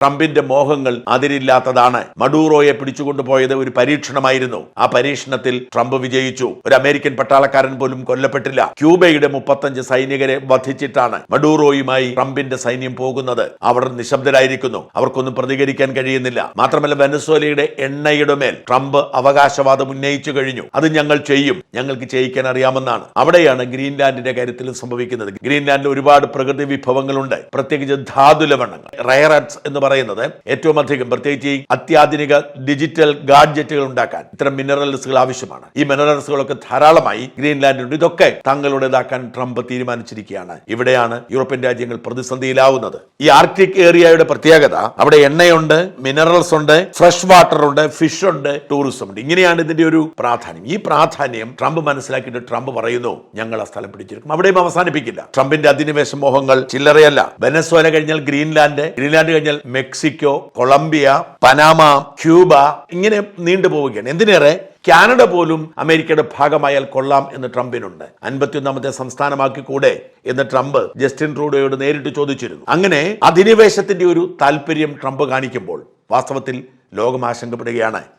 ട്രംപിന്റെ മോഹങ്ങൾ അതിരില്ലാത്തതാണ്. മഡൂറോയെ പിടിച്ചുകൊണ്ടുപോയത് ഒരു പരീക്ഷണമായിരുന്നു. ആ പരീക്ഷണത്തിൽ ട്രംപ് വിജയിച്ചു. ഒരു അമേരിക്കൻ പട്ടാളക്കാരൻ പോലും കൊല്ലപ്പെട്ടില്ല. ക്യൂബയുടെ 35 സൈനികരെ വധിച്ചിട്ടാണ് മഡൂറോയുമായി ട്രംപിന്റെ സൈന്യം പോകുന്നത്. അവർ നിശബ്ദരായിരിക്കുന്നു. അവർക്കൊന്നും പ്രതികരിക്കാൻ കഴിയുന്നില്ല. മാത്രമല്ല, വെനസ്വേലയുടെ എണ്ണയുടെ മേൽ ട്രംപ് അവകാശവാദം ഉന്നയിച്ചു കഴിഞ്ഞു. അത് ഞങ്ങൾ ചെയ്യും, ഞങ്ങൾക്ക് ചെയ്യിക്കാൻ അറിയാമെന്നാണ്. അവിടെയാണ് ഗ്രീൻലാൻഡിന്റെ കാര്യത്തിൽ സംഭവിക്കുന്നത്. ഗ്രീൻലാൻഡിൽ ഒരുപാട് പ്രകൃതി വിഭവങ്ങളുണ്ട്, പ്രത്യേകിച്ച് ധാതു ലവണങ്ങൾ, റയർ എർത്ത് എന്ന് പറയുന്നത് ഏറ്റവും അധികം, പ്രത്യേകിച്ച് അത്യാധുനിക ഡിജിറ്റൽ ഗാഡ്ജറ്റുകൾ ഉണ്ടാക്കാൻ ഇത്തരം മിനറൽസുകൾ ആവശ്യമാണ്. ഈ മിനറൽസുകളൊക്കെ ധാരാളമായി ഗ്രീൻലാൻഡിലുണ്ട്. ഇതൊക്കെ തങ്ങളുടേതാക്കാൻ ട്രംപ് തീരുമാനിച്ചിരിക്കുകയാണ്. ഇവിടെയാണ് യൂറോപ്യൻ രാജ്യങ്ങൾ പ്രതിസന്ധിയിലാവുന്നത്. ഈ ആർക്ടിക് ഏരിയയുടെ പ്രത്യേകത, അവിടെ എണ്ണയുണ്ട്, മിനറൽസ് ഉണ്ട്, ഫ്രഷ് വാട്ടർ ഉണ്ട്, ഫിഷ് ഉണ്ട്, ടൂറിസം ഉണ്ട്. ഇങ്ങനെയാണ് ഇതിന്റെ ഒരു പ്രാധാന്യം. ഈ പ്രാധാന്യം ട്രംപ് മനസ്സിലാക്കിയിട്ട് ട്രംപ് പറയുന്നു, ഞങ്ങൾ ആ സ്ഥലം പിടിച്ചെടുക്കും. അവിടെയും അവസാനിപ്പിക്കില്ല. ട്രംപിന്റെ അധിനിവേശ മോഹങ്ങൾ ചില്ലറയല്ല. വെനസ്വേല കഴിഞ്ഞാൽ ഗ്രീൻലാൻഡ്, ഗ്രീൻലാൻഡ് കഴിഞ്ഞാൽ മെക്സിക്കോ, കൊളംബിയ, പനാമ, ക്യൂബ, ഇങ്ങനെ നീണ്ടുപോവുകയാണ്. എന്തിനേറെ, കാനഡ പോലും അമേരിക്കയുടെ ഭാഗമായാൽ കൊള്ളാം എന്ന് ട്രംപിനുണ്ട്. 51ാമത്തെ സംസ്ഥാനമാക്കി കൂടെ എന്ന് ട്രംപ് ജസ്റ്റിൻ ട്രൂഡോയോട് നേരിട്ട് ചോദിച്ചിരുന്നു. അങ്ങനെ അധിനിവേശത്തിന്റെ ഒരു താല്പര്യം ട്രംപ് കാണിക്കുമ്പോൾ വാസ്തവത്തിൽ ലോകം ആശങ്കപ്പെടുകയാണ്.